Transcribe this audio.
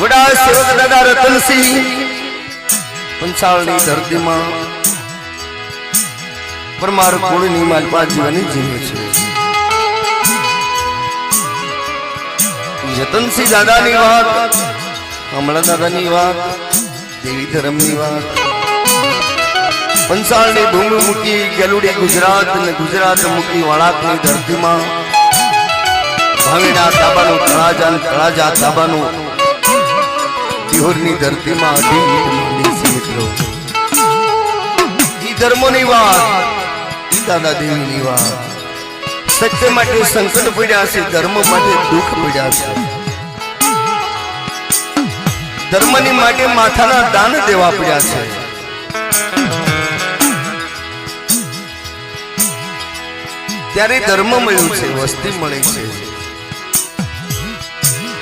વડા સેવક દાદા રતનસિંહ પંચાળની ધરતીમાં પરમાર કુળની માલપા જીવની જીવે છે. રતનસિંહ દાદાની વાત, કમળા દાદાની વાત, દેવી ધર્મની વાત, પંચાળની ભૂમિ મૂકી ગેલુડી ગુજરાત અને ગુજરાત મૂકી વળાકની ધરતીમાં ભાવીના તાબાનું તળાજા તાબાનું તિહોરની ધરતીમાં મિત્રો ઈ ધર્મોની વાત, ઈ દાદા દેવીની વાત. સત્ય માટે સંકટ પડ્યા છે, ધર્મ માટે દુઃખ પડ્યા છે, ધર્મની માટે માથાના દાન દેવા પડ્યા છે. ત્યારે ધર્મ મળ્યું છે, વસ્તી મળી છે.